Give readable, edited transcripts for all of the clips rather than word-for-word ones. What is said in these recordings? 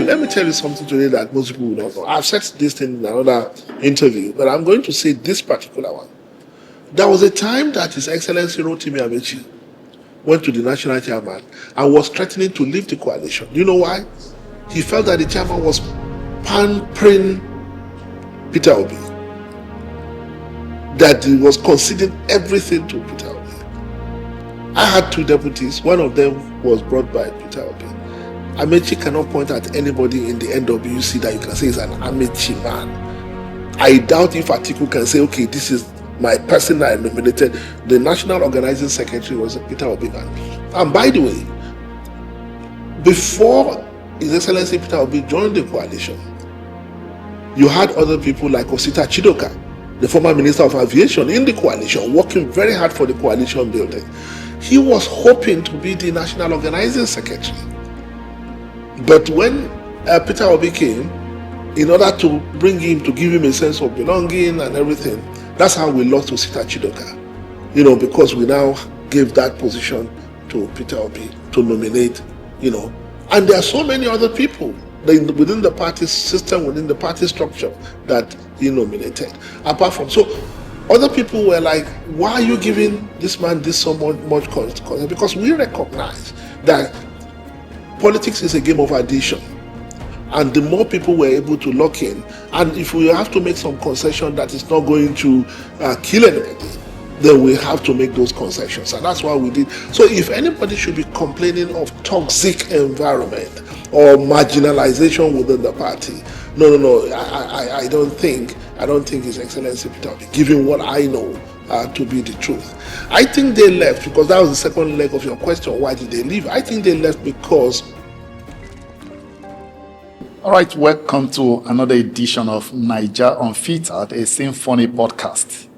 let me tell you something today that most people will not know. I've said this thing in another interview, but I'm going to say this particular one. There was a time that His Excellency Rotimi Amaechi went to the national chairman and was threatening to leave the coalition. Do you know why? He felt that the chairman was pampering Peter Obi, that he was conceding everything to Peter Obi. I had two deputies. One of them was brought by Peter Obi. Amaechi cannot point at anybody in the NWC that you can say is an Amaechi man. I doubt if Atiku can say, okay, this is my person that I nominated. The National Organizing Secretary was Peter Obi man. And by the way, before His Excellency Peter Obi joined the coalition, you had other people like Osita Chidoka, the former Minister of Aviation, in the coalition, working very hard for the coalition building. He was hoping to be the National Organizing Secretary. But when Peter Obi came, in order to bring him, to give him a sense of belonging and everything, that's how we lost Osita Chidoka. Because we now gave that position to Peter Obi to nominate, And there are so many other people within the party system, within the party structure that he nominated. Apart from, so other people were like, why are you giving this man this so much concern? Because we recognize that politics is a game of addition. And the more people were able to lock in, and if we have to make some concession that is not going to kill anybody, then we have to make those concessions. And that's what we did. So if anybody should be complaining of toxic environment or marginalization within the party, no, I don't think His Excellency Peter Obi, given what I know to be the truth. I think they left because that was the second leg of your question. Why did they leave? I think they left because... All right, welcome to another edition of NAIJA UNFILTERED, a SYMFONI podcast.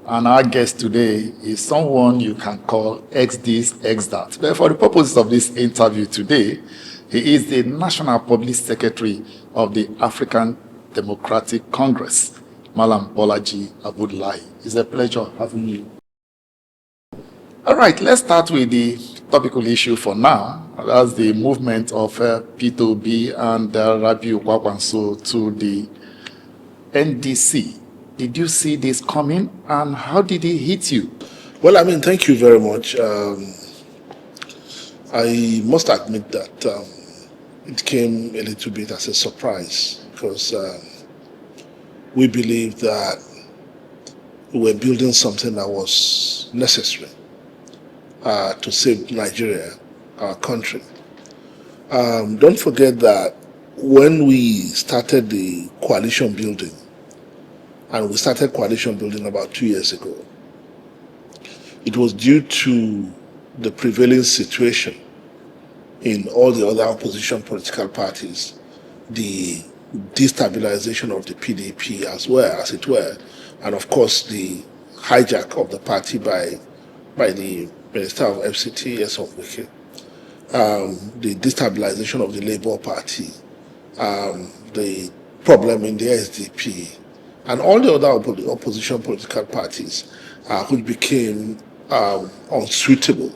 And our guest today is someone you can call X this, X that. But for the purposes of this interview today, he is the National Public Secretary of the African Democratic Congress, Malam Bolaji Abdullahi. It's a pleasure having you. All right, let's start with the topical issue for now. That's the movement of Peter Obi and Obi Kwankwaso to the NDC. Did you see this coming, and how did it hit you? Well, thank you very much. I must admit that it came a little bit as a surprise because we believed that we were building something that was necessary to save Nigeria, our country. Don't forget that when we started the coalition building, and we started coalition building about 2 years ago, it was due to the prevailing situation in all the other opposition political parties, the destabilization of the PDP as well, as it were, and of course the hijack of the party by the Minister of FCT, Wike, the destabilization of the Labour Party, the problem in the SDP, and all the other opposition political parties which became unsuitable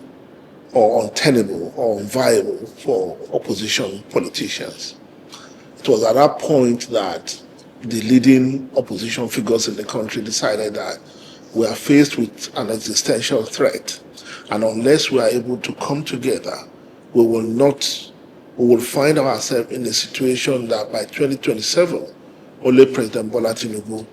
or untenable or unviable for opposition politicians. It was at that point that the leading opposition figures in the country decided that we are faced with an existential threat, and unless we are able to come together, we will find ourselves in a situation that by 2027, only President Bola Tinubu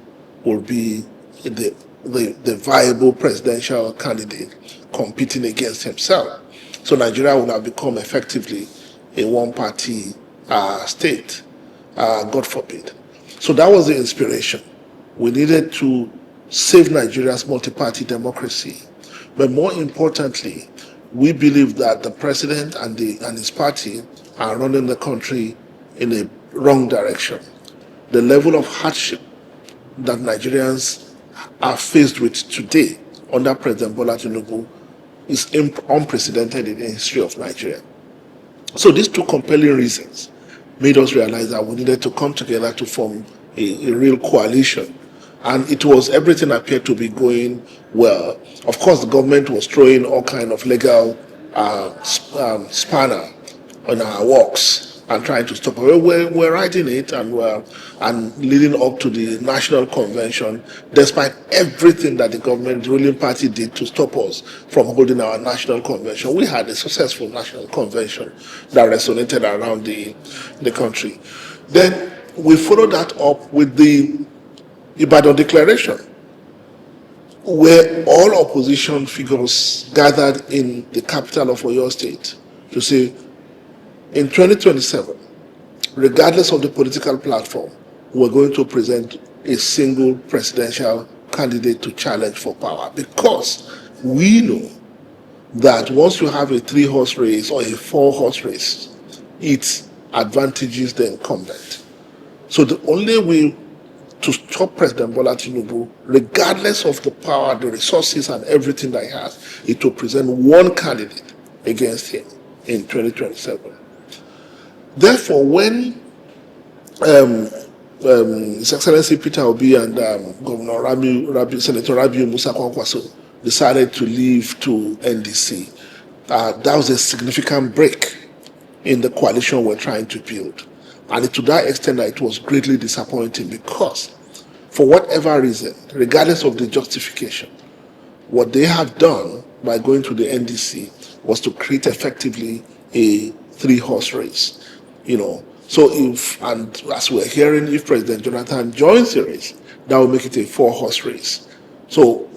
will be the viable presidential candidate competing against himself. So Nigeria will have become effectively a one-party state, God forbid. So that was the inspiration. We needed to save Nigeria's multi-party democracy. But more importantly, we believe that the president and his party are running the country in a wrong direction. The level of hardship that Nigerians are faced with today under President Bola Tinubu is unprecedented in the history of Nigeria. So these two compelling reasons made us realize that we needed to come together to form a real coalition. And it was, everything appeared to be going well. Of course, the government was throwing all kind of legal spanner on our works. and trying to stop us. We're writing it and leading up to the national convention, despite everything that the government ruling party did to stop us from holding our national convention. We had a successful national convention that resonated around the country. Then we followed that up with the Ibado Declaration, where all opposition figures gathered in the capital of Oyo State to say, in 2027, regardless of the political platform, we're going to present a single presidential candidate to challenge for power, because we know that once you have a 3-horse race or a 4-horse race, it advantages the incumbent. So the only way to stop President Bola Tinubu, regardless of the power, the resources, and everything that he has, is to present one candidate against him in 2027. Therefore, when His Excellency Peter Obi and Governor Senator Rabiu Musa Kwankwaso decided to leave to NDC, that was a significant break in the coalition we're trying to build. And to that extent, it was greatly disappointing, because for whatever reason, regardless of the justification, what they have done by going to the NDC was to create effectively a 3-horse race. So and as we're hearing, if President Jonathan joins the race, that will make it a 4-horse race. So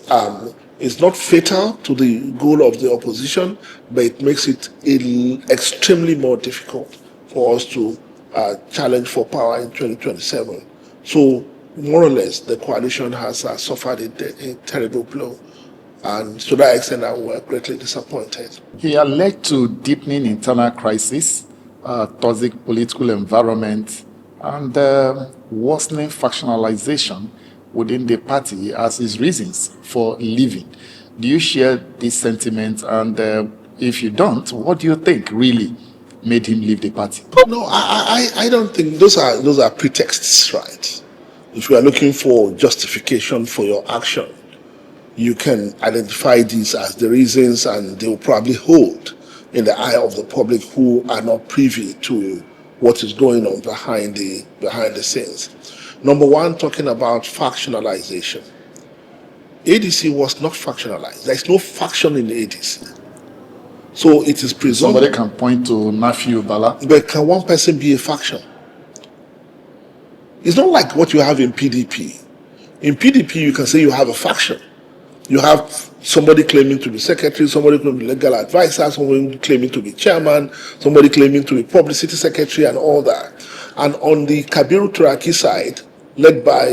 it's not fatal to the goal of the opposition, but it makes it extremely more difficult for us to challenge for power in 2027. So more or less, the coalition has suffered a terrible blow. And to that extent, we're greatly disappointed. He had led to deepening internal crisis, toxic political environment, and worsening factionalization within the party as his reasons for leaving. Do you share this sentiment? And if you don't, what do you think really made him leave the party? No, I don't think those are pretexts, right? If you are looking for justification for your action, you can identify these as the reasons, and they will probably hold in the eye of the public who are not privy to what is going on behind the scenes. Number one, talking about factionalization. ADC was not factionalized. There is no faction in the ADC. So it is presumed. Somebody can point to Nafiu Bala. But can one person be a faction? It's not like what you have in PDP. In PDP, you can say you have a faction. You have somebody claiming to be secretary, somebody claiming to be legal advisor, somebody claiming to be chairman, somebody claiming to be publicity secretary, and all that. And on the Kabiru Turaki side, led by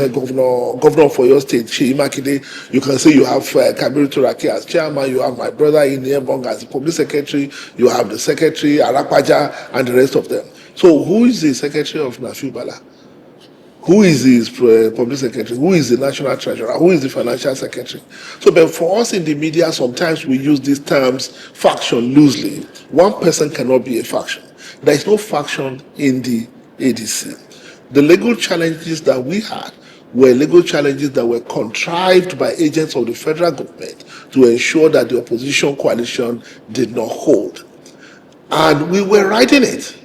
governor for your state, Sheyi Makinde, you can say you have Kabiru Turaki as chairman, you have my brother Iniebong as the public secretary, you have the secretary, Arapaja, and the rest of them. So who is the secretary of Nafiu Bala? Who is his public secretary? Who is the national treasurer? Who is the financial secretary? So, but for us in the media, sometimes we use these terms, faction, loosely. One person cannot be a faction. There is no faction in the ADC. The legal challenges that we had were legal challenges that were contrived by agents of the federal government to ensure that the opposition coalition did not hold. And we were writing it.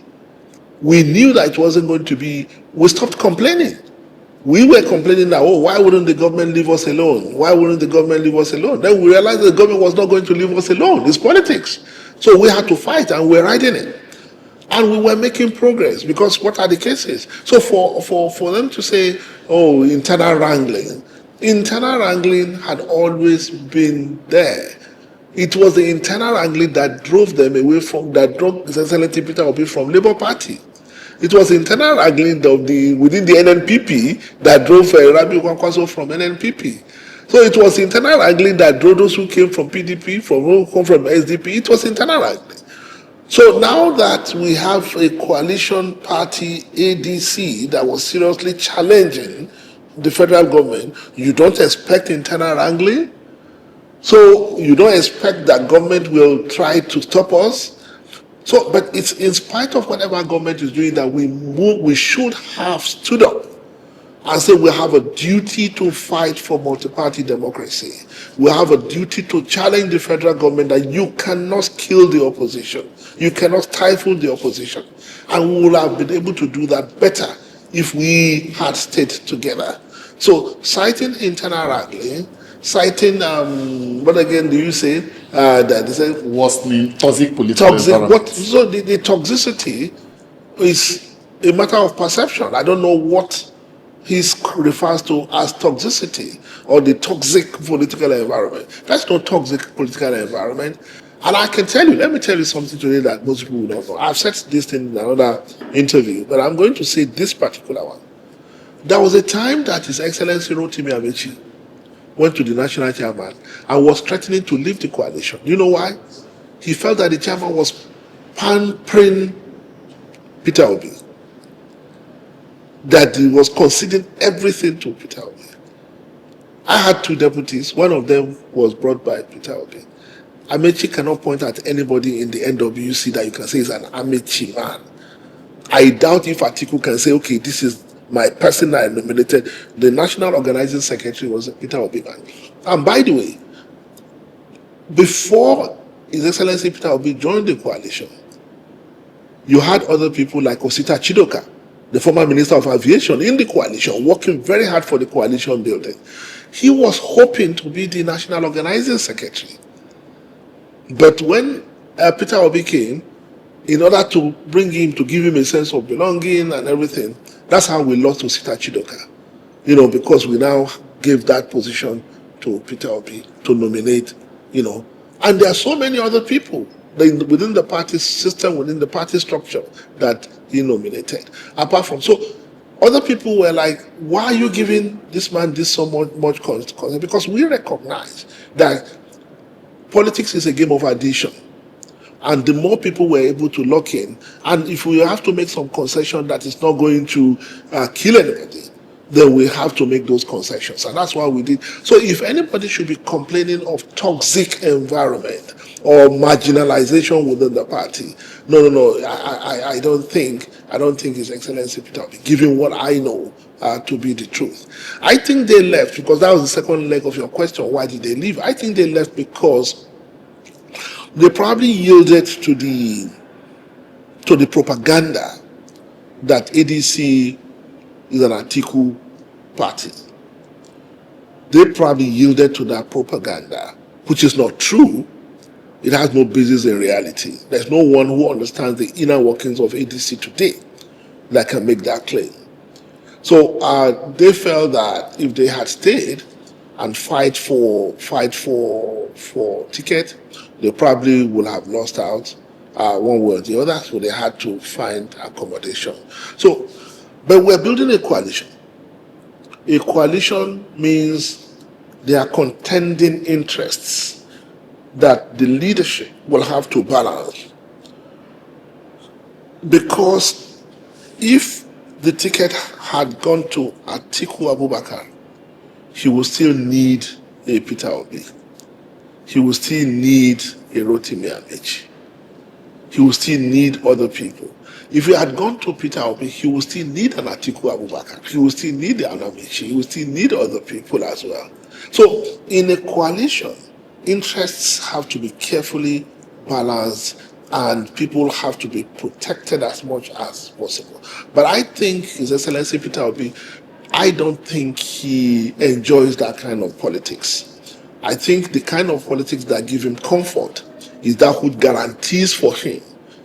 We knew that it wasn't going to be, we stopped complaining. We were complaining that, why wouldn't the government leave us alone? Why wouldn't the government leave us alone? Then we realized the government was not going to leave us alone. It's politics. So we had to fight, and we were writing it. And we were making progress, because what are the cases? So for them to say, internal wrangling had always been there. It was the internal wrangling that drove them away from, that drove Excellency Peter Obi from Labour Party. It was the internal wrangling within the NNPP that drove Rabiu Kwankwaso from NNPP. So it was internal wrangling that drove those who came from PDP, who come from SDP. It was internal wrangling. So now that we have a coalition party, ADC, that was seriously challenging the federal government, you don't expect internal wrangling? So you don't expect that government will try to stop us? So, but it's in spite of whatever government is doing that we should have stood up and say we have a duty to fight for multi-party democracy. We have a duty to challenge the federal government that you cannot kill the opposition. You cannot stifle the opposition. And we would have been able to do that better if we had stayed together. So citing internal wrangling, citing, what again do you say? That they say worsening toxic political environment. So the toxicity is a matter of perception. I don't know what he refers to as toxicity or the toxic political environment. That's not toxic political environment. And I can tell you, let me tell you something today that most people don't know. I've said this thing in another interview, but I'm going to say this particular one. There was a time that His Excellency Rotimi Amaechi went to the national chairman and was threatening to leave the coalition. Do you know why? He felt that the chairman was pampering Peter Obi, that he was conceding everything to Peter Obi. I had two deputies. One of them was brought by Peter Obi. Amaechi cannot point at anybody in the NWC that you can say is an Amaechi man. I doubt if Atiku can say, okay, this is my person that I nominated. The National Organizing Secretary was Peter Obi man. And by the way, before His Excellency Peter Obi joined the coalition, you had other people like Osita Chidoka, the former Minister of Aviation, in the coalition, working very hard for the coalition building. He was hoping to be the National Organizing Secretary. But when Peter Obi came, in order to bring him, to give him a sense of belonging and everything, that's how we lost Osita Chidoka. Because we now gave that position to Peter Obi to nominate, And there are so many other people within the party system, within the party structure that he nominated. Apart from, so other people were like, why are you giving this man this so much concern? Because we recognize that politics is a game of addition. And the more people we're able to lock in, and if we have to make some concession that is not going to kill anybody, then we have to make those concessions. And that's why we did. So if anybody should be complaining of toxic environment or marginalization within the party, no, I don't think His Excellency Peter Obi, given what I know to be the truth. I think they left, because that was the second leg of your question, why did they leave? I think they left because they probably yielded to the propaganda that ADC is an Atiku party. They probably yielded to that propaganda, which is not true. It has no basis in reality. There's no one who understands the inner workings of ADC today that can make that claim. So they felt that if they had stayed and fight for ticket, they probably would have lost out one way or the other, so they had to find accommodation. So, but we're building a coalition. A coalition means there are contending interests that the leadership will have to balance. Because if the ticket had gone to Atiku Abubakar, he will still need a Peter Obi. He will still need a Rotimi Amaechi. He will still need other people. If he had gone to Peter Obi, he will still need an Atiku Abubakar. He will still need an Amaechi. He will still need other people as well. So in a coalition, interests have to be carefully balanced and people have to be protected as much as possible. But I think His Excellency Peter Obi, I don't think he enjoys that kind of politics. I think the kind of politics that give him comfort is that which guarantees for him,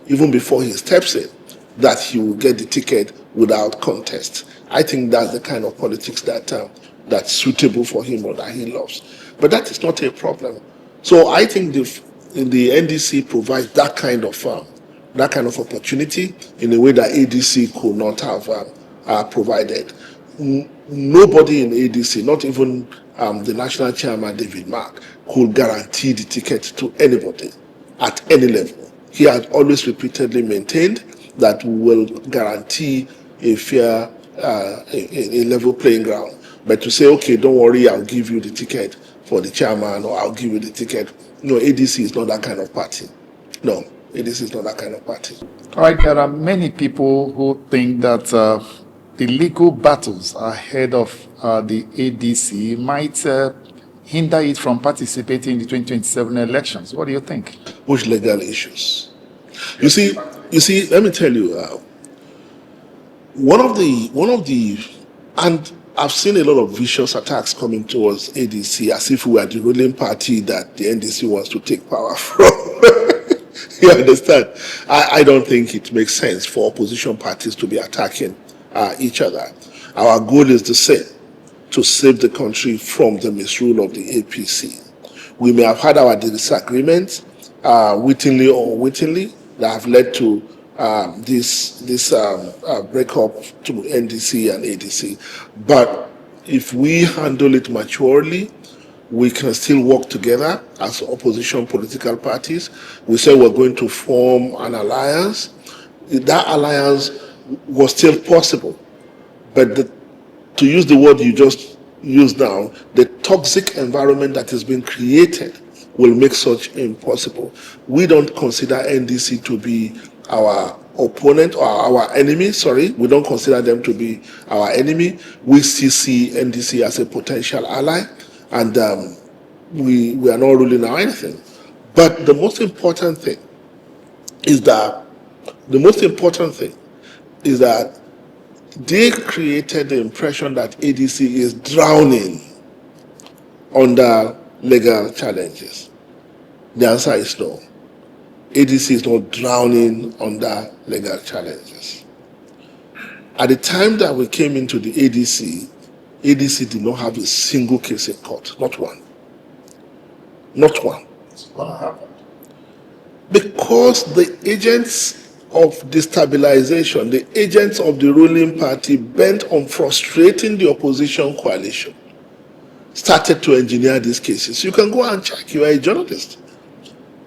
even before he steps in, that he will get the ticket without contest. I think that's the kind of politics that's suitable for him or that he loves. But that is not a problem. So I think the NDC provides that kind of opportunity in a way that ADC could not have provided. Nobody in ADC, not even the national chairman David Mark, could guarantee the ticket to anybody at any level. He has always repeatedly maintained that we will guarantee a fair, a level playing ground. But to say, okay, don't worry, I'll give you the ticket for the chairman, or I'll give you the ticket. No, ADC is not that kind of party. No, ADC is not that kind of party. All right, there are many people who think that the legal battles ahead of the ADC might hinder it from participating in the 2027 elections. What do you think? Which legal issues? You see, let me tell you, one of the, and I've seen a lot of vicious attacks coming towards ADC as if we were the ruling party that the NDC wants to take power from. You understand? I don't think it makes sense for opposition parties to be attacking each other. Our goal is the same, to save the country from the misrule of the APC. We may have had our disagreements, wittingly or unwittingly, that have led to this breakup to NDC and ADC. But if we handle it maturely, we can still work together as opposition political parties. We said we're going to form an alliance. That alliance was still possible. But to use the word you just used now, the toxic environment that has been created will make such impossible. We don't consider NDC to be our opponent or our enemy, sorry. We don't consider them to be our enemy. We still see NDC as a potential ally, and we are not ruling out anything. But the most important thing is that they created the impression that ADC is drowning under legal challenges. The answer is no. ADC is not drowning under legal challenges. At the time that we came into the ADC did not have a single case in court, not one. Not one. What happened? Because the agents of destabilization, the agents of the ruling party bent on frustrating the opposition coalition, started to engineer these cases. You can go and check, you are a journalist.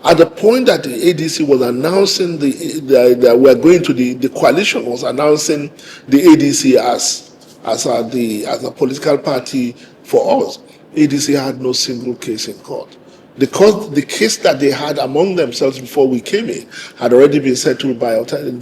At the point that the ADC was announcing that we are going to the coalition was announcing the ADC as a political party for us, ADC had no single case in court. Because the case that they had among themselves before we came in had already been settled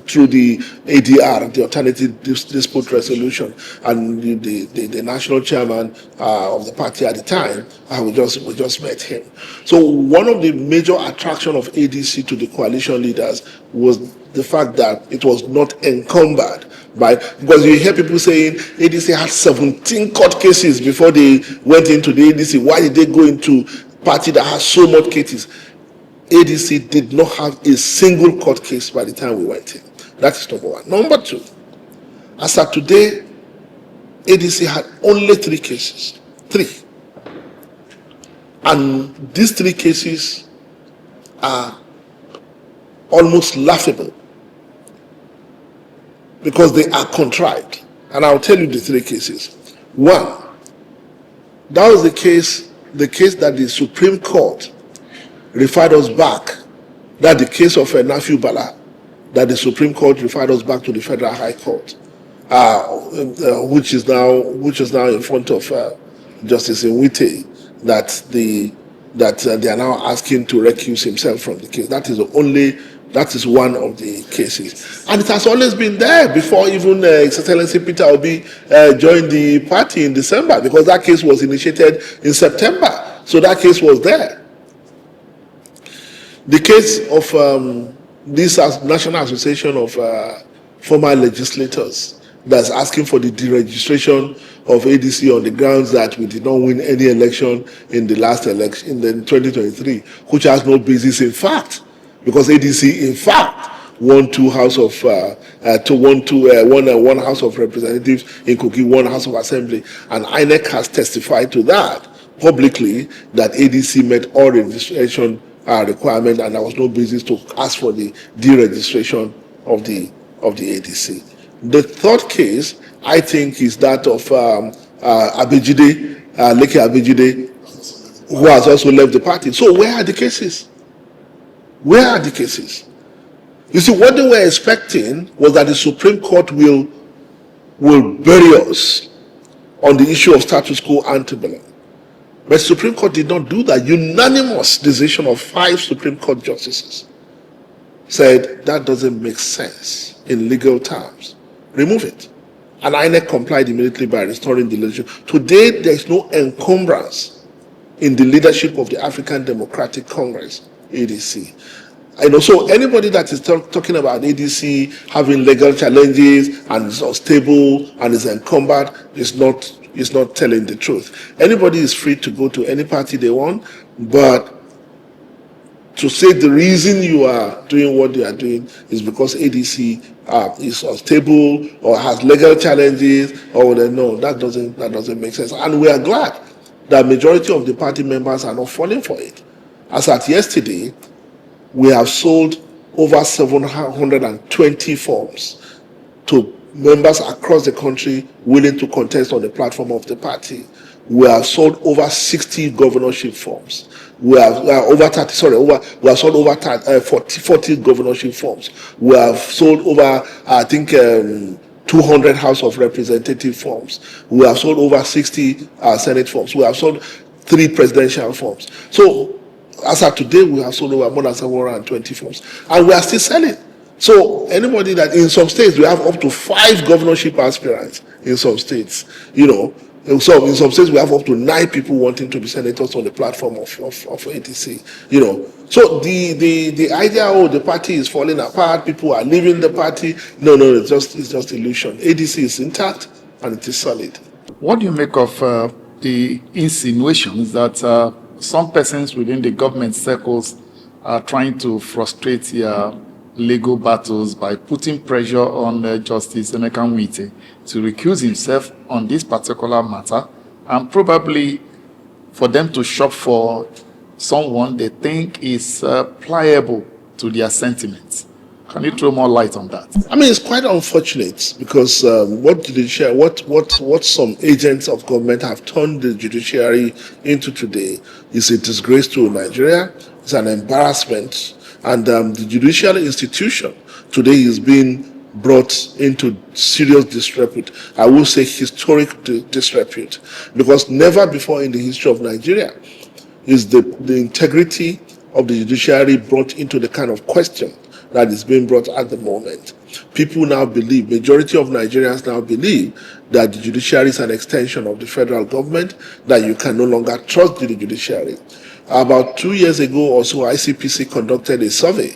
through the ADR, the Alternative Dispute Resolution, and the national chairman of the party at the time, we just met him. So one of the major attractions of ADC to the coalition leaders was the fact that it was not encumbered by, because you hear people saying ADC had 17 court cases before they went into the ADC. Why did they go into party that has so much cases? ADC did not have a single court case by the time we went in. That is number one. Number two, as of today, ADC had only 3 cases. 3. And these 3 cases are almost laughable because they are contrived. And I'll tell you the 3 cases. One, that was the case that the Supreme Court referred us back, that the case of Nafiu Bala, that the Supreme Court referred us back to the Federal High Court, which is now in front of Justice Nwite, that they are now asking to recuse himself from the case. That is one of the cases. And it has always been there before even His Excellency Peter Obi joined the party in December, because that case was initiated in September. So that case was there. The case of this National Association of Former Legislators that's asking for the deregistration of ADC on the grounds that we did not win any election in the last election, in 2023, which has no basis in fact. Because ADC, in fact, won one House of Representatives in Kogi, 1 House of Assembly, and INEC has testified to that publicly, that ADC met all registration requirements, and there was no basis to ask for the deregistration of the ADC. The third case, I think, is that of Abejide, Leke Abejide, who has also left the party. So where are the cases? Where are the cases? You see, what they were expecting was that the Supreme Court will bury us on the issue of status quo ante bellum. But the Supreme Court did not do that. Unanimous decision of 5 Supreme Court justices said that doesn't make sense in legal terms. Remove it. And INEC complied immediately by restoring the leadership. Today, there is no encumbrance in the leadership of the African Democratic Congress, ADC. And also, anybody that is talking about ADC having legal challenges and is unstable and is encumbered is not telling the truth. Anybody is free to go to any party they want, but to say the reason you are doing what you are doing is because ADC is unstable or has legal challenges, or no, that doesn't make sense. And we are glad that majority of the party members are not falling for it. As at yesterday, we have sold over 720 forms to members across the country willing to contest on the platform of the party. We have sold over 60 governorship forms. We have sold over 40 governorship forms. We have sold over, 200 House of Representative forms. We have sold over 60 Senate forms. We have sold 3 presidential forms. So, as of today, we have sold over more than 720 forms. And we are still selling. So, anybody that in some states, we have up to 5 governorship aspirants in some states, So in some states, we have up to 9 people wanting to be senators on the platform of ADC. So the idea, the party is falling apart, people are leaving the party. No, it's just illusion. ADC is intact and it is solid. What do you make of the insinuations that some persons within the government circles are trying to frustrate their legal battles by putting pressure on Justice Emeka Nwite to recuse himself on this particular matter, and probably for them to shop for someone they think is pliable to their sentiments? Can you throw more light on that? I mean, it's quite unfortunate because what some agents of government have turned the judiciary into today is a disgrace to Nigeria. It's an embarrassment. And the judicial institution today is being brought into serious disrepute. I will say historic disrepute, because never before in the history of Nigeria is the integrity of the judiciary brought into the kind of question that is being brought at the moment. People now believe, majority of Nigerians now believe, that the judiciary is an extension of the federal government, that you can no longer trust the judiciary. About 2 years ago or so, ICPC conducted a survey,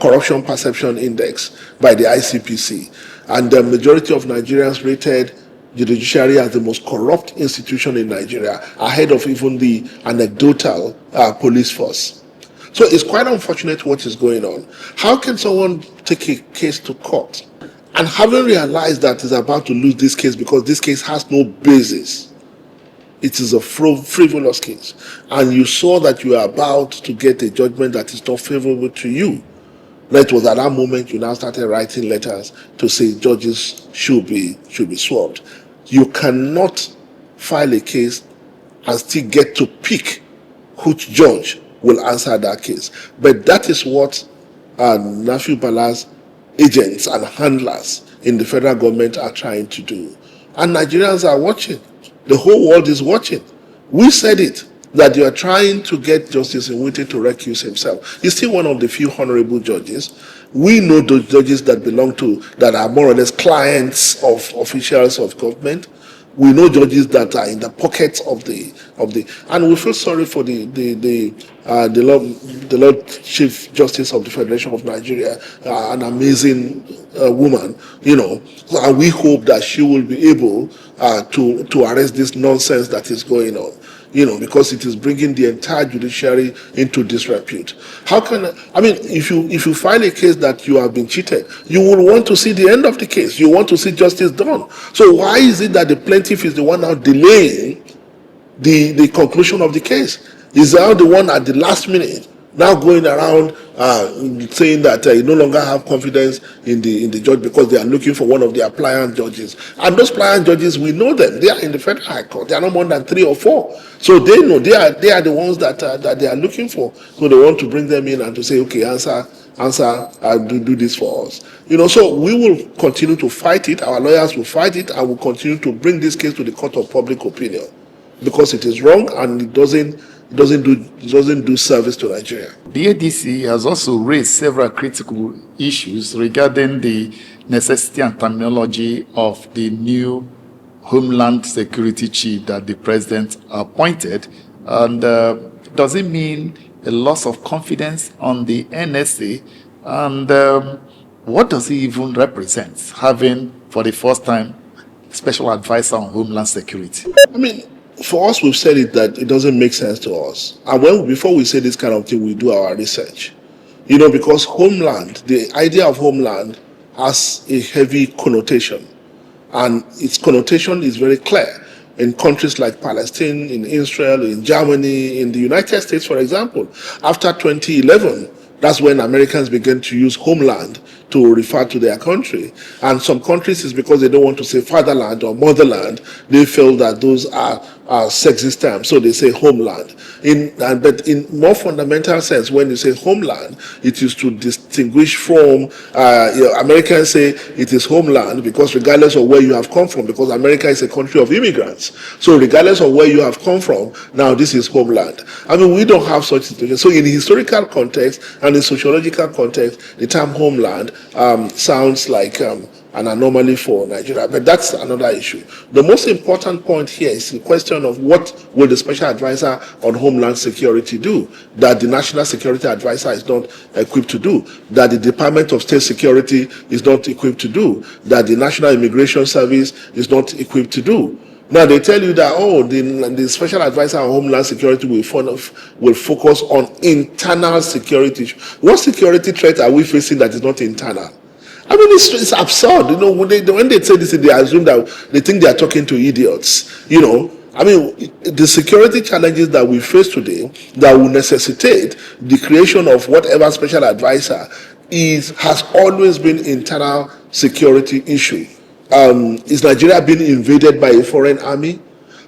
Corruption Perception Index, by the ICPC. And the majority of Nigerians rated the judiciary as the most corrupt institution in Nigeria, ahead of even the anecdotal police force. So it's quite unfortunate what is going on. How can someone take a case to court and having realized that it's about to lose this case because this case has no basis? It is a frivolous case. And you saw that you are about to get a judgment that is not favorable to you. That was at that moment you now started writing letters to say judges should be swapped. You cannot file a case and still get to pick which judge will answer that case. But that is what Nafi Bala's agents and handlers in the federal government are trying to do. And Nigerians are watching. The whole world is watching. We said it, that you are trying to get Justice Nwite to recuse himself. He's still one of the few honorable judges. We know those judges that are more or less clients of officials of government. We know judges that are in the pockets of the, and we feel sorry for the Lord Chief Justice of the Federation of Nigeria, an amazing woman, and we hope that she will be able to arrest this nonsense that is going on, because it is bringing the entire judiciary into disrepute. If you file a case that you have been cheated, you will want to see the end of the case. You want to see justice done. So why is it that the plaintiff is the one now delaying the conclusion of the case? Is now the one at the last minute now going around saying that you no longer have confidence in the judge because they are looking for one of the pliant judges. And those pliant judges, we know them. They are in the Federal High Court. They are not more than 3 or 4. So they know they are the ones that they are looking for. So they want to bring them in and to say, okay, answer, do this for us. So we will continue to fight it. Our lawyers will fight it, and will continue to bring this case to the court of public opinion, because it is wrong and it doesn't it doesn't do service to Nigeria. The ADC has also raised several critical issues regarding the necessity and terminology of the new Homeland Security chief that the president appointed. And does it mean a loss of confidence on the NSA? And what does it even represent, having for the first time special advisor on Homeland Security? I mean, for us, we've said it that it doesn't make sense to us. And before we say this kind of thing, we do our research. Because Homeland, the idea of Homeland has a heavy connotation. And its connotation is very clear in countries like Palestine, in Israel, in Germany, in the United States, for example. After 2011, that's when Americans began to use homeland to refer to their country. And some countries, it's because they don't want to say fatherland or motherland. They feel that those are sexist terms, so they say homeland. But in more fundamental sense, when you say homeland, it is to distinguish from, Americans say it is homeland because regardless of where you have come from, because America is a country of immigrants. So regardless of where you have come from, now this is homeland. I mean, we don't have such situation. So in the historical context and the sociological context, the term homeland sounds like an anomaly for Nigeria, but that's another issue. The most important point here is the question of what will the special advisor on Homeland Security do that the National Security Advisor is not equipped to do, that the Department of State Security is not equipped to do, that the National Immigration Service is not equipped to do. Now they tell you that, the special advisor on Homeland Security will focus on internal security. What security threat are we facing that is not internal? I mean, it's absurd. When they say this, they assume that they think they are talking to idiots. I mean, the security challenges that we face today that will necessitate the creation of whatever special advisor has always been internal security issue. Is Nigeria being invaded by a foreign army?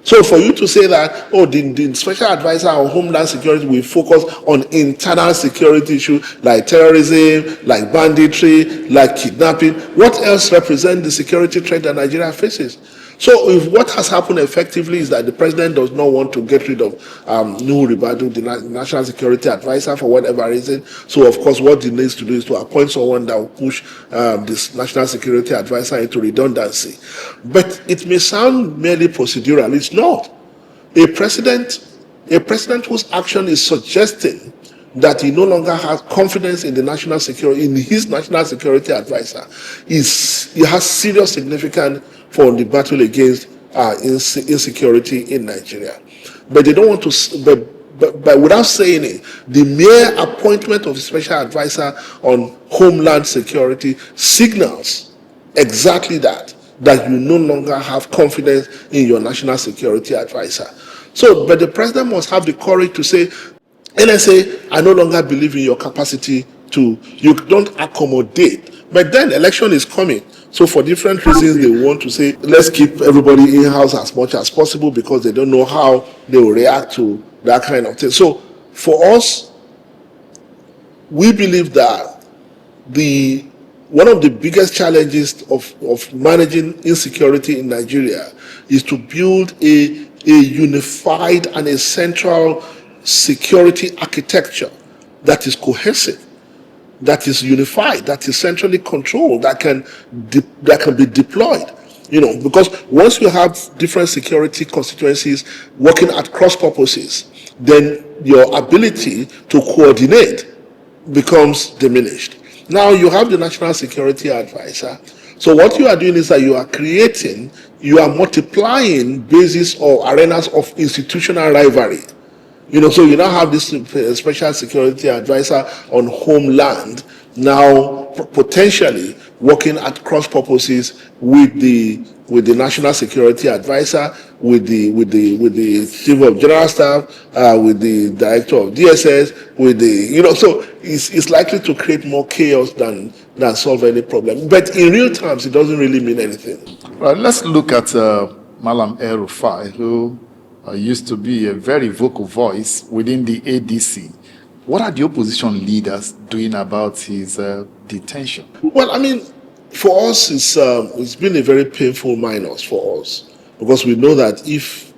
So for you to say that, the special advisor on Homeland Security will focus on internal security issues like terrorism, like banditry, like kidnapping, what else represents the security threat that Nigeria faces? So if what has happened effectively is that the president does not want to get rid of Nuhu Ribadu, the national security advisor, for whatever reason. So of course what he needs to do is to appoint someone that will push this national security advisor into redundancy. But it may sound merely procedural. It's not. A president whose action is suggesting that he no longer has confidence in his national security advisor, it has serious significance for the battle against insecurity in Nigeria. But they don't want to, but without saying it, the mere appointment of a special advisor on Homeland Security signals exactly that you no longer have confidence in your national security advisor. So, but the president must have the courage to say, NSA, I no longer believe in your capacity you don't accommodate. But then election is coming. So for different reasons, they want to say, let's keep everybody in-house as much as possible because they don't know how they will react to that kind of thing. So for us, we believe that one of the biggest challenges of managing insecurity in Nigeria is to build a unified and a central security architecture that is cohesive, that is unified, that is centrally controlled, that can be deployed. Because once you have different security constituencies working at cross purposes, then your ability to coordinate becomes diminished. Now you have the National Security Advisor. So what you are doing is that you are multiplying bases or arenas of institutional rivalry. So you now have this special security advisor on Homeland now potentially working at cross purposes with the national security advisor, with the chief of general staff, with the director of DSS, so it's likely to create more chaos than solve any problem. But in real terms, it doesn't really mean anything. Right, let's look at Malam El-Rufai, who used to be a very vocal voice within the ADC. What are the opposition leaders doing about his detention? Well, I mean, for us, it's been a very painful minus for us because we know that if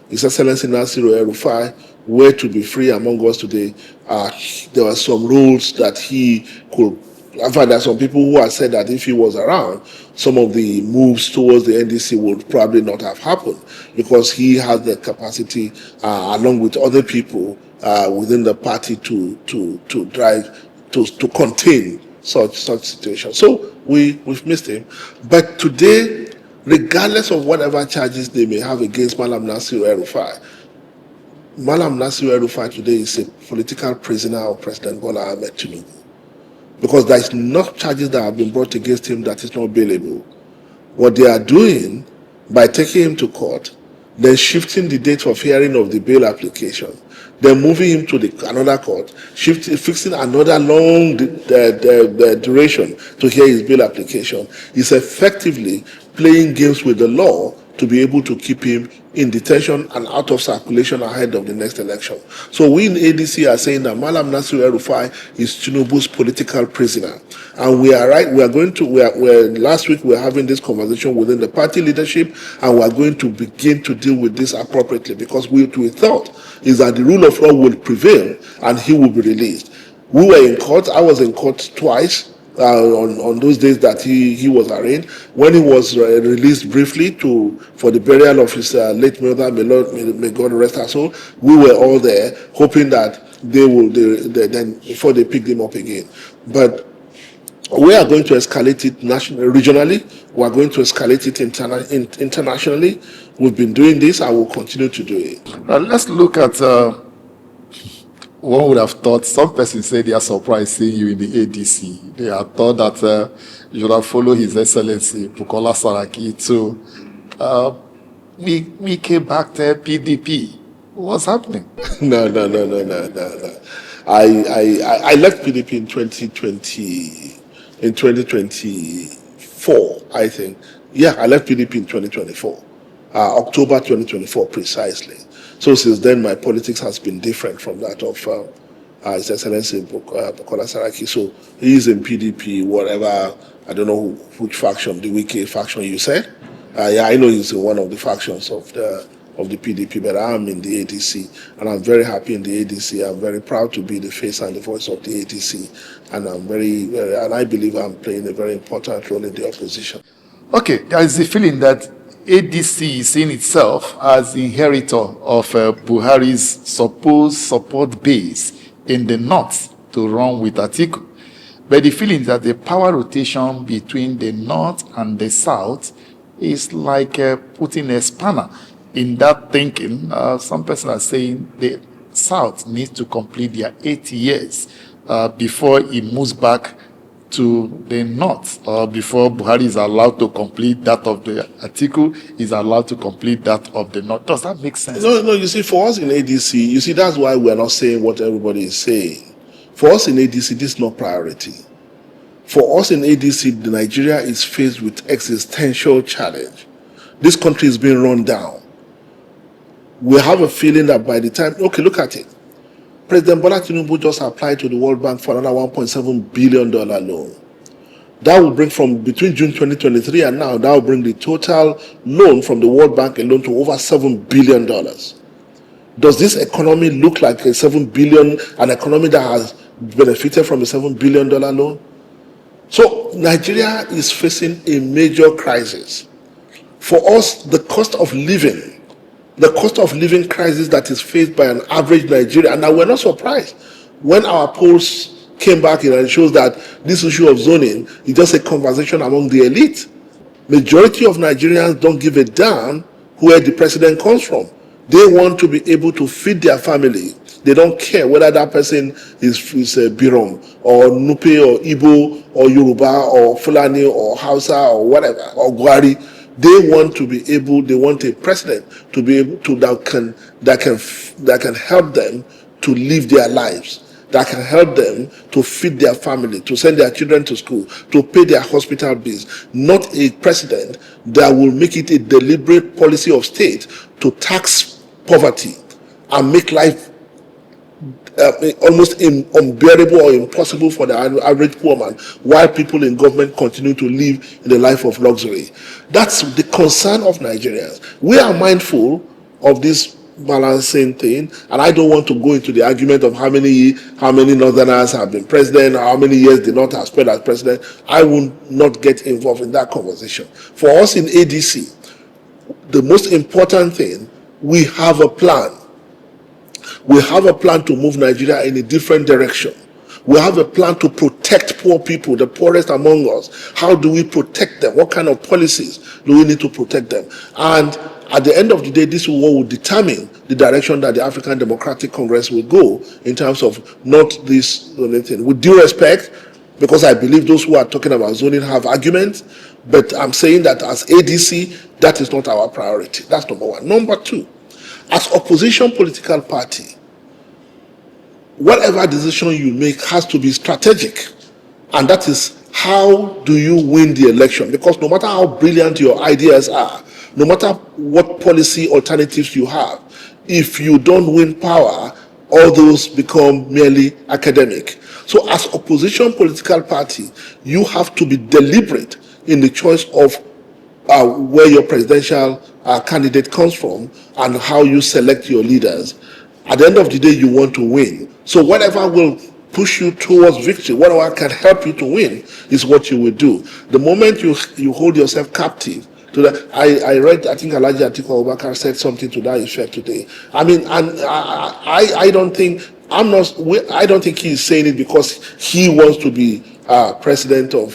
His Excellency Nasiru El-Rufai were to be free among us today, there were some rules that he could. In fact, there are some people who have said that if he was around, some of the moves towards the NDC would probably not have happened, because he has the capacity, along with other people within the party, to drive, to contain such situations. So we've missed him. But today, regardless of whatever charges they may have against Malam Nasir El-Rufai, Malam Nasir El-Rufai today is a political prisoner of President Bola Ahmed Tinubu, because there is not charges that have been brought against him that is not bailable. What they are doing by taking him to court, then shifting the date of hearing of the bail application, then moving him to another court, fixing another long duration to hear his bail application, is effectively playing games with the law to be able to keep him in detention and out of circulation ahead of the next election. So we in ADC are saying that Malam Nasir El-Rufai is Tinubu's political prisoner. And we are right, last week we were having this conversation within the party leadership, and we are going to begin to deal with this appropriately, because we thought is that the rule of law will prevail and he will be released. We were in court, I was in court twice, on those days that he was arraigned. When he was released briefly for the burial of his late mother, may God rest her soul, we were all there hoping that they then before they picked him up again. But we are going to escalate it regionally. We are going to escalate it internationally. We've been doing this. I will continue to do it. Let's look at. One would have thought, some persons say they are surprised seeing you in the ADC. They have thought that you should have followed His Excellency Bukola Saraki to Wike-backed PDP. What's happening? No. I left PDP in 2024, I think. Yeah, I left PDP in 2024, October 2024 precisely. So since then, my politics has been different from that of His Excellency Bukola Saraki. So he is in PDP, whatever, I don't know which faction, the Wike faction you said. Yeah, I know he's in one of the factions of the PDP, but I'm in the ADC, and I'm very happy in the ADC. I'm very proud to be the face and the voice of the ADC, and and I believe I'm playing a very important role in the opposition. Okay, there is a feeling that ADC is seeing itself as the inheritor of Buhari's supposed support base in the north to run with Atiku. But the feeling that the power rotation between the north and the south is like putting a spanner in that thinking. Some persons are saying the south needs to complete their 8 years before it moves back to the north, or before Buhari is allowed to complete that of the Atiku is allowed to complete that of the north. Does that make sense? No, you see, for us in ADC, you see, that's why we are not saying what everybody is saying. For us in ADC, this is not priority. For us in ADC, Nigeria is faced with existential challenge. This country is being run down. We have a feeling that by the time, okay, look at it. President Bola Tinubu just applied to the World Bank for another $1.7 billion loan. That will bring, from between June 2023 and now, that will bring the total loan from the World Bank alone to over $7 billion. Does this economy look like a $7 billion, an economy that has benefited from a $7 billion loan? So Nigeria is facing a major crisis. For us, the cost of living crisis that is faced by an average Nigerian, and now we're not surprised when our polls came back in and it shows that this issue of zoning is just a conversation among the elite. Majority of Nigerians don't give a damn where the president comes from. They want to be able to feed their family. They don't care whether that person is Birom or Nupe or Igbo or Yoruba or Fulani or Hausa or whatever, or Gwari. They want a president to be able to that can help them to live their lives, that can help them to feed their family, to send their children to school, to pay their hospital bills. Not a president that will make it a deliberate policy of state to tax poverty and make life almost unbearable or impossible for the average poor man, while people in government continue to live in a life of luxury. That's the concern of Nigerians. We are mindful of this balancing thing, and I don't want to go into the argument of how many Northerners have been president, how many years the North has spent as president. I will not get involved in that conversation. For us in ADC, the most important thing, we have a plan. We have a plan to move Nigeria in a different direction. We have a plan to protect poor people, the poorest among us. How do we protect them? What kind of policies do we need to protect them? And at the end of the day, this is what will determine the direction that the African Democratic Congress will go in terms of not this only thing. With due respect, because I believe those who are talking about zoning have arguments, but I'm saying that as ADC, that is not our priority. That's number one. Number two, as opposition political party, whatever decision you make has to be strategic. And that is, how do you win the election? Because no matter how brilliant your ideas are, no matter what policy alternatives you have, if you don't win power, all those become merely academic. So as opposition political party, you have to be deliberate in the choice of where your presidential candidate comes from and how you select your leaders. At the end of the day, you want to win. So whatever will push you towards victory, whatever can help you to win, is what you will do. The moment you hold yourself captive to that, I read, I think Alhaji Atiku Abubakar said something to that effect today. I mean, and I don't think he's saying it because he wants to be president or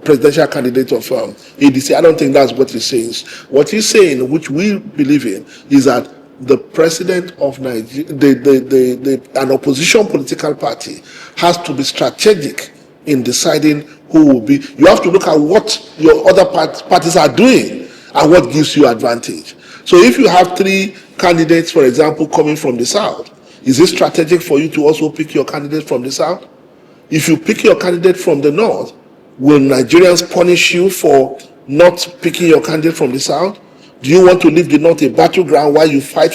presidential candidate of ADC. I don't think that's what he's saying. What he's saying, which we believe in, is that the president of Nigeria, an opposition political party, has to be strategic in deciding who will be. You have to look at what your other parties are doing and what gives you advantage. So if you have three candidates, for example, coming from the South, is it strategic for you to also pick your candidate from the South? If you pick your candidate from the North, will Nigerians punish you for not picking your candidate from the South? Do you want to leave the North a battleground while you fight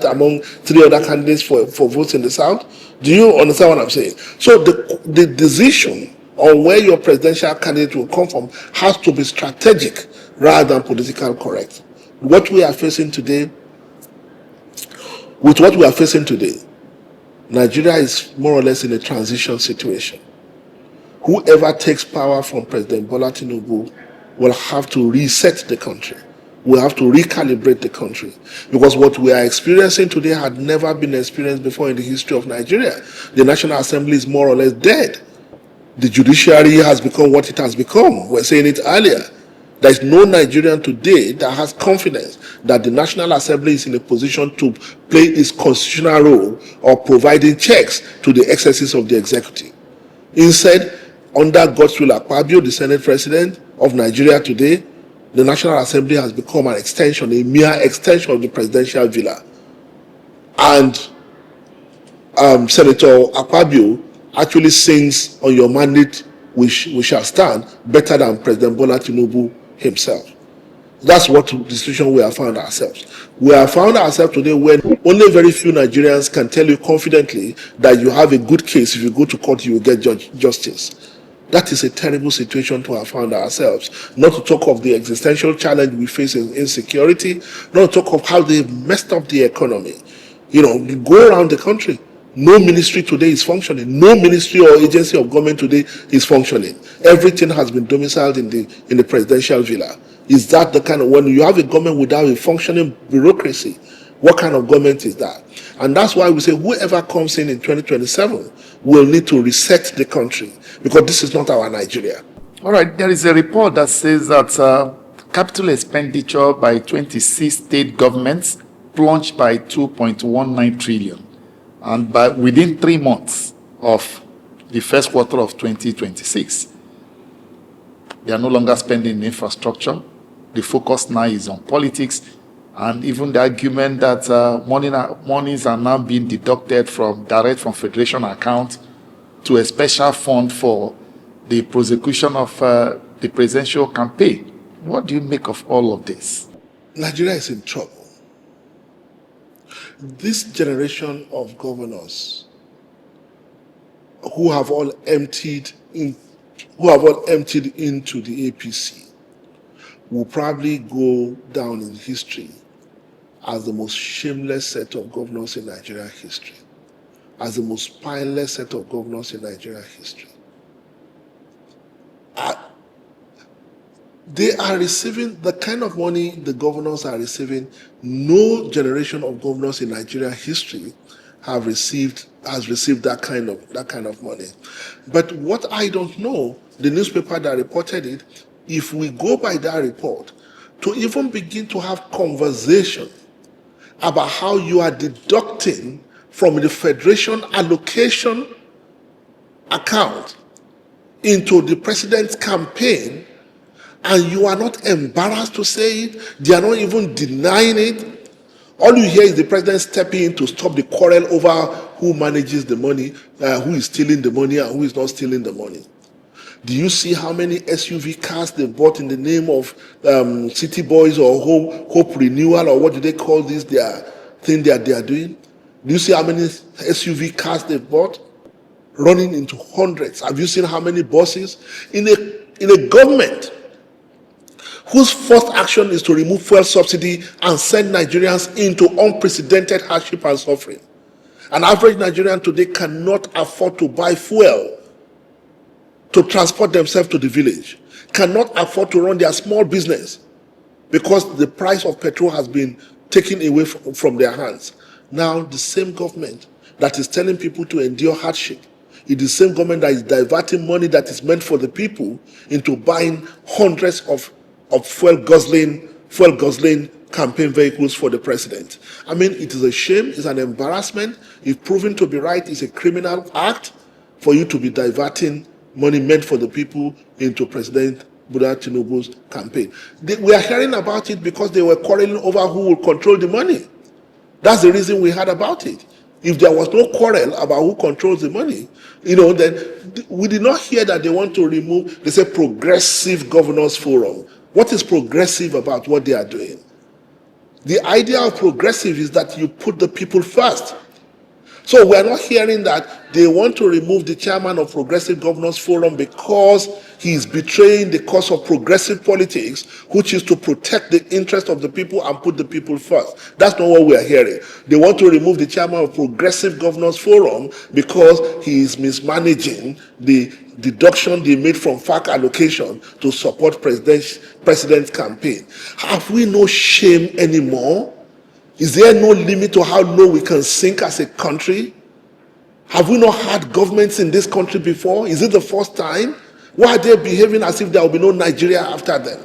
among three other candidates for votes in the South? Do you understand what I'm saying? So the decision on where your presidential candidate will come from has to be strategic rather than political correct. With what we are facing today, Nigeria is more or less in a transition situation. Whoever takes power from President Bola Tinubu will have to reset the country. We'll have to recalibrate the country. Because what we are experiencing today had never been experienced before in the history of Nigeria. The National Assembly is more or less dead. The judiciary has become what it has become. We were saying it earlier. There is no Nigerian today that has confidence that the National Assembly is in a position to play its constitutional role of providing checks to the excesses of the executive. Instead, under Godswill Akpabio, the Senate President of Nigeria today, the National Assembly has become an extension, a mere extension of the presidential villa. And Senator Akpabio actually sings on your mandate, we shall stand, better than President Bola Tinubu himself. That's what the situation we have found ourselves. We have found ourselves today when only very few Nigerians can tell you confidently that you have a good case. If you go to court, you will get justice. That is a terrible situation to have found ourselves. Not to talk of the existential challenge we face in insecurity, not to talk of how they messed up the economy. You go around the country, no ministry today is functioning. No ministry or agency of government today is functioning. Everything has been domiciled in the presidential villa. Is that the kind of, when you have a government without a functioning bureaucracy, what kind of government is that? And that's why we say whoever comes in 2027 will need to reset the country, because this is not our Nigeria. All right, there is a report that says that capital expenditure by 26 state governments plunged by 2.19 trillion. And within 3 months of the first quarter of 2026, they are no longer spending in infrastructure. The focus now is on politics, and even the argument that monies are now being deducted direct from federation account to a special fund for the prosecution of the presidential campaign. What do you make of all of this? Nigeria is in trouble. This generation of governors who have all emptied into the APC will probably go down in history as the most shameless set of governors in Nigerian history, as the most spineless set of governors in Nigerian history. They are receiving the kind of money the governors are receiving. No generation of governors in Nigerian history has received that kind of money. But what I don't know, the newspaper that reported it, if we go by that report, to even begin to have conversation about how you are deducting from the federation allocation account into the president's campaign, and you are not embarrassed to say it, they are not even denying it. All you hear is the president stepping in to stop the quarrel over who manages the money, who is stealing the money and who is not stealing the money. Do you see how many SUV cars they bought in the name of City Boys or Hope Renewal, or what do they call this, their thing that they are doing? Do you see how many SUV cars they bought? Running into hundreds. Have you seen how many buses? In a government whose first action is to remove fuel subsidy and send Nigerians into unprecedented hardship and suffering. An average Nigerian today cannot afford to buy fuel to transport themselves to the village, cannot afford to run their small business because the price of petrol has been taken away from their hands. Now, the same government that is telling people to endure hardship is the same government that is diverting money that is meant for the people into buying hundreds of fuel guzzling campaign vehicles for the president. I mean, it is a shame, it's an embarrassment. If proven to be right, it's a criminal act for you to be diverting money meant for the people into President Bola Tinubu's campaign. We are hearing about it because they were quarreling over who will control the money. That's the reason we heard about it. If there was no quarrel about who controls the money, then we did not hear that they want to remove, they say, progressive governors forum. What is progressive about what they are doing? The idea of progressive is that you put the people first. So we are not hearing that they want to remove the chairman of Progressive Governors Forum because he is betraying the cause of progressive politics, which is to protect the interest of the people and put the people first. That's not what we are hearing. They want to remove the chairman of Progressive Governors Forum because he is mismanaging the deduction they made from FAC allocation to support president's campaign. Have we no shame anymore? Is there no limit to how low we can sink as a country? Have we not had governments in this country before? Is it the first time? Why are they behaving as if there will be no Nigeria after them?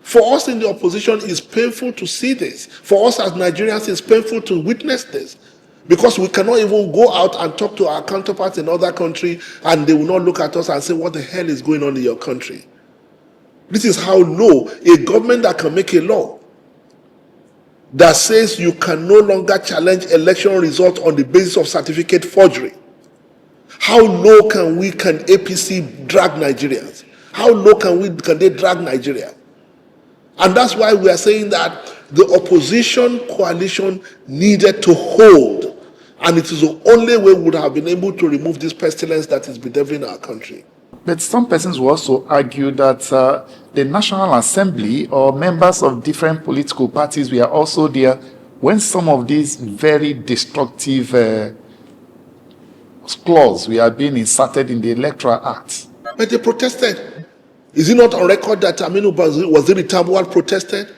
For us in the opposition, it's painful to see this. For us as Nigerians, it's painful to witness this. Because we cannot even go out and talk to our counterparts in other countries and they will not look at us and say, what the hell is going on in your country? This is how low a government that can make a law that says you can no longer challenge election results on the basis of certificate forgery. How low can APC drag Nigerians? How low can they drag Nigeria? And that's why we are saying that the opposition coalition needed to hold, and it is the only way we would have been able to remove this pestilence that is bedeviling our country. But some persons will also argue that the National Assembly or members of different political parties were also there when some of these very destructive clauses were being inserted in the Electoral Act. But they protested. Is it not on record that Aminu Waziri Tambuwal protested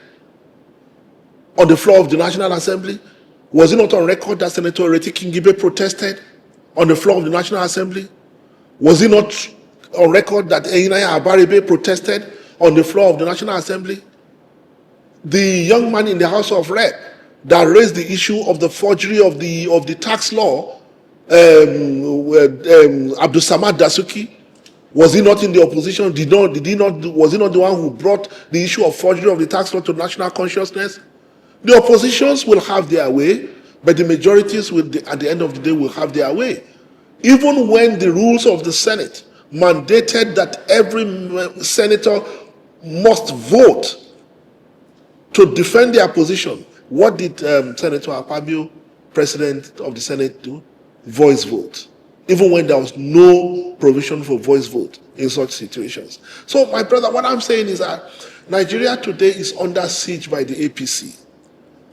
on the floor of the National Assembly? Was it not on record that Senator Ereti Kingibe protested on the floor of the National Assembly? Was it not on record that Einaya Abaribe protested on the floor of the National Assembly? The young man in the House of Rep that raised the issue of the forgery of the tax law, Abdul Samad Dasuki, was he not in the opposition? Was he not the one who brought the issue of forgery of the tax law to national consciousness? The oppositions will have their way, but the majorities at the end of the day will have their way. Even when the rules of the Senate mandated that every senator must vote to defend their position, what did Senator Akpabio, President of the Senate, do? Voice vote. even when there was no provision for voice vote in such situations. So, my brother, what I'm saying is that Nigeria today is under siege by the APC.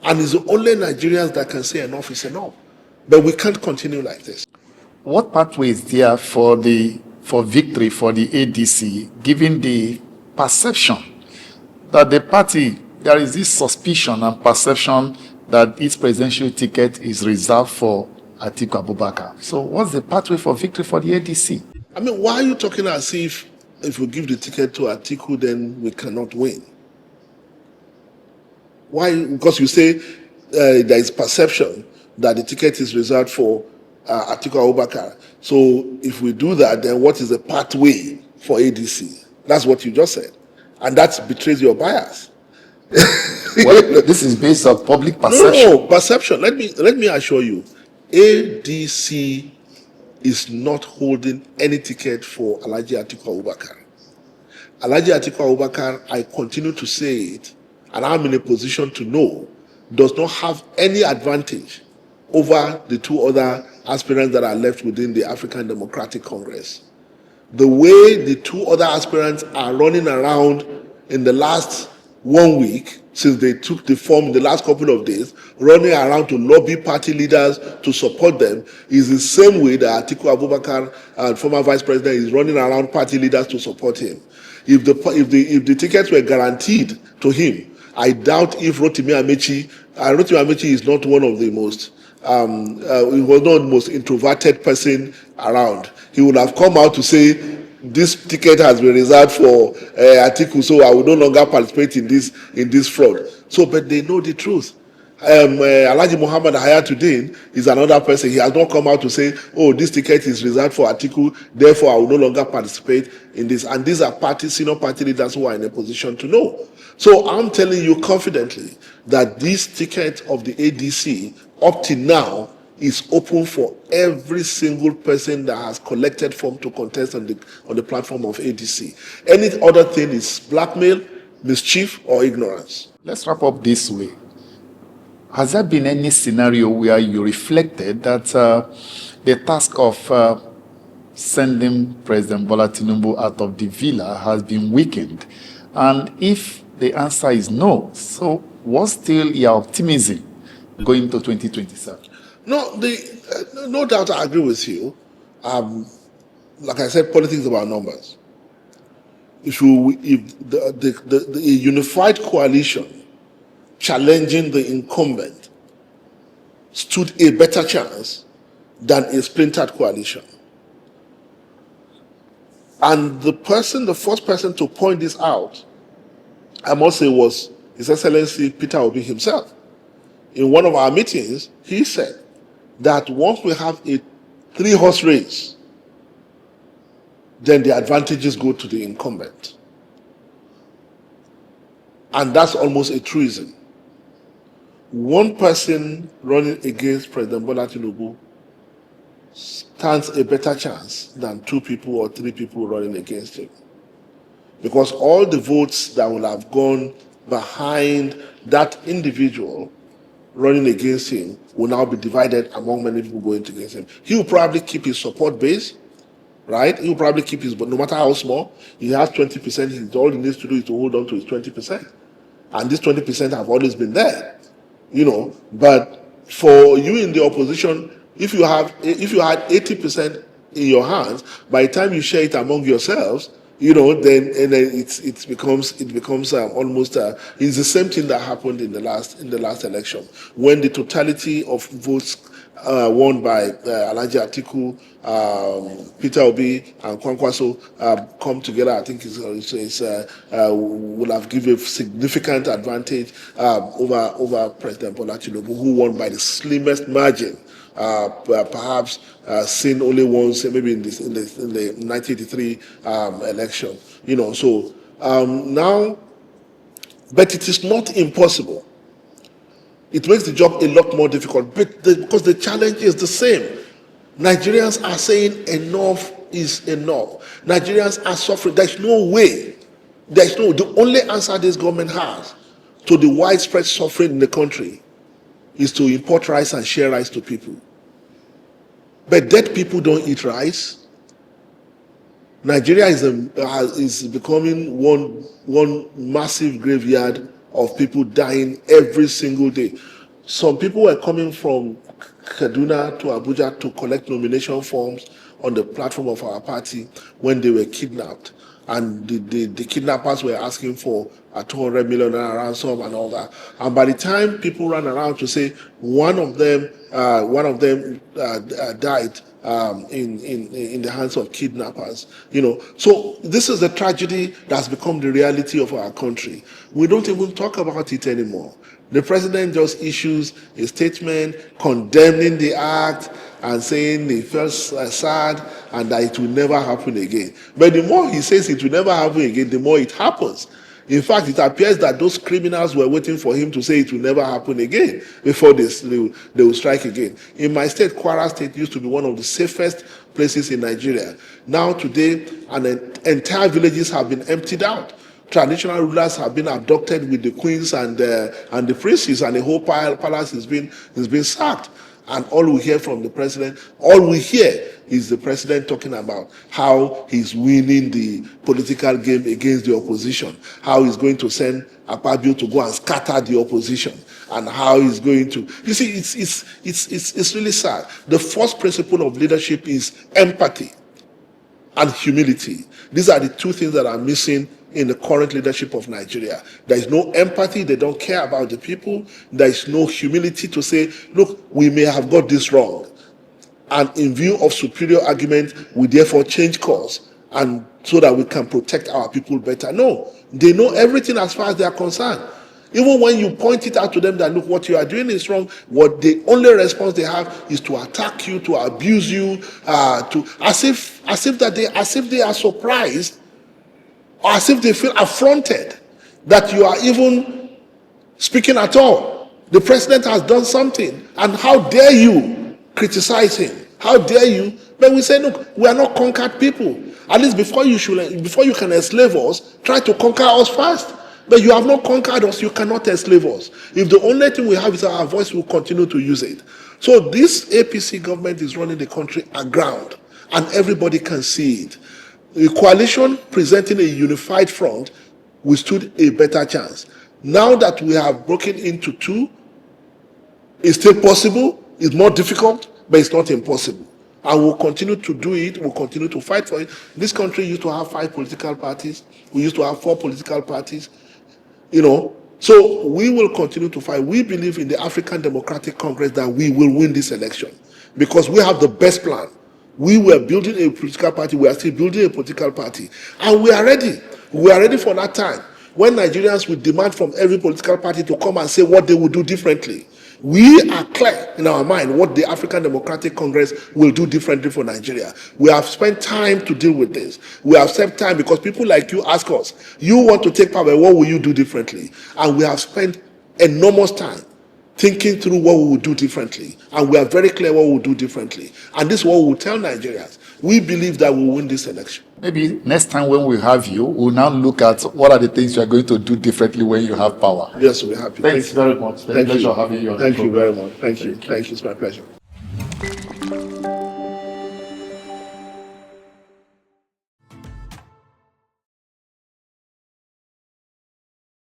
And it's the only Nigerians that can say enough is enough. But we can't continue like this. What pathway is there for victory for the ADC, given the perception that the party, there is this suspicion and perception that its presidential ticket is reserved for Atiku Abubakar? So what's the pathway for victory for the ADC? I mean, why are you talking as if we give the ticket to Atiku, then we cannot win? Why? Because you say there is perception that the ticket is reserved for Atiku Abubakar. So if we do that, then what is the pathway for ADC? That's what you just said. And that betrays your bias. Well, this is based on public perception. No, perception. Let me assure you, ADC is not holding any ticket for Alhaji Atiku Abubakar. Alhaji Atiku Abubakar, I continue to say it, and I'm in a position to know, does not have any advantage over the two other aspirants that are left within the African Democratic Congress. The way the two other aspirants are running around in the last 1 week, since they took the form in the last couple of days, running around to lobby party leaders to support them, is the same way that Atiku Abubakar, former vice president, is running around party leaders to support him. If the tickets were guaranteed to him, I doubt if Rotimi Amaechi is not one of the most, he was not the most introverted person around. He would have come out to say, this ticket has been reserved for Atiku, so I will no longer participate in this fraud. So, but they know the truth. Alhaji Muhammad Hayatuddin is another person. He has not come out to say, oh, this ticket is reserved for Atiku, therefore I will no longer participate in this. And these are senior party leaders who are in a position to know. So I'm telling you confidently that this ticket of the ADC up to now is open for every single person that has collected form to contest on the platform of ADC. Any other thing is blackmail, mischief, or ignorance. Let's wrap up this way. Has there been any scenario where you reflected that the task of sending President Bola Tinubu out of the villa has been weakened? And if the answer is no, so what's still your optimism going to 2027? No, no doubt I agree with you. Like I said, politics is about numbers. If the unified coalition challenging the incumbent stood a better chance than a splintered coalition. And the first person to point this out, I must say, was His Excellency Peter Obi himself. In one of our meetings, he said that once we have a 3-horse race, then the advantages go to the incumbent. And that's almost a truism. One person running against President Bola Tinubu stands a better chance than 2 people or 3 people running against him. Because all the votes that will have gone behind that individual running against him will now be divided among many people going against him. He will probably keep his support base, right? He will probably keep his, but no matter how small, he has 20%. All he needs to do is to hold on to his 20%. And this 20% have always been there. But for you in the opposition, if you had 80% in your hands, by the time you share it among yourselves, then it becomes almost it's the same thing that happened in the last election, when the totality of votes won by Alhaji Atiku, Peter Obi, and Kwankwaso come together. I think will have given a significant advantage over President Bola Tinubu, who won by the slimmest margin, perhaps seen only once, maybe in the 1983 election. Now, but it is not impossible. It makes the job a lot more difficult, because the challenge is the same. Nigerians are saying enough is enough. Nigerians are suffering. There's no way. The only answer this government has to the widespread suffering in the country is to import rice and share rice to people. But dead people don't eat rice. Nigeria is becoming one massive graveyard of people dying every single day. Some people were coming from Kaduna to Abuja to collect nomination forms on the platform of our party when they were kidnapped. And the kidnappers were asking for a 200 million ransom and all that. And by the time people ran around to say one of them died in the hands of kidnappers, So this is the tragedy that's become the reality of our country. We don't even talk about it anymore. The president just issues a statement condemning the act and saying he felt sad and that it will never happen again. But the more he says it will never happen again, the more it happens. In fact, it appears that those criminals were waiting for him to say it will never happen again before they will strike again. In my state, Kwara State used to be one of the safest places in Nigeria. Now today, entire villages have been emptied out. Traditional rulers have been abducted with the queens and the princes, and the whole palace has been sacked. And all we hear from the president, all we hear is the president talking about how he's winning the political game against the opposition, how he's going to send Akpabio to go and scatter the opposition, and how he's going to. You see, it's really sad. The first principle of leadership is empathy and humility. These are the two things that are missing in the current leadership of Nigeria. There is no empathy. They don't care about the people. There is no humility to say, look, we may have got this wrong. And in view of superior argument, we therefore change course and so that we can protect our people better. No, they know everything as far as they are concerned. Even when you point it out to them that, look, what you are doing is wrong, what the only response they have is to attack you, to abuse you, as if they are surprised, or as if they feel affronted that you are even speaking at all. The president has done something, and how dare you criticize him? How dare you? But we say, look, we are not conquered people. At least before you can enslave us, try to conquer us first. But you have not conquered us, you cannot enslave us. If the only thing we have is our voice, we'll continue to use it. So this APC government is running the country aground, and everybody can see it. The coalition presenting a unified front, we stood a better chance. Now that we have broken into two, it's still possible, it's more difficult, but it's not impossible. And we'll continue to do it, we'll continue to fight for it. This country used to have 5 political parties, we used to have 4 political parties, So we will continue to fight. We believe in the African Democratic Congress that we will win this election because we have the best plan. We were building a political party, we are still building a political party. And we are ready. We are ready for that time when Nigerians will demand from every political party to come and say what they will do differently. We are clear in our mind what the African Democratic Congress will do differently for Nigeria. We have spent time to deal with this. We have spent time because people like you ask us, you want to take power, what will you do differently? And we have spent enormous time thinking through what we will do differently. And we are very clear what we will do differently. And this is what we will tell Nigerians. We believe that we will win this election. Maybe next time when we have you, we'll now look at what are the things you are going to do differently when you have power. Yes, we're happy. Thanks very much. Thank you. Pleasure having you on the program. Thank you very much. Thank you. Thank you. It's my pleasure.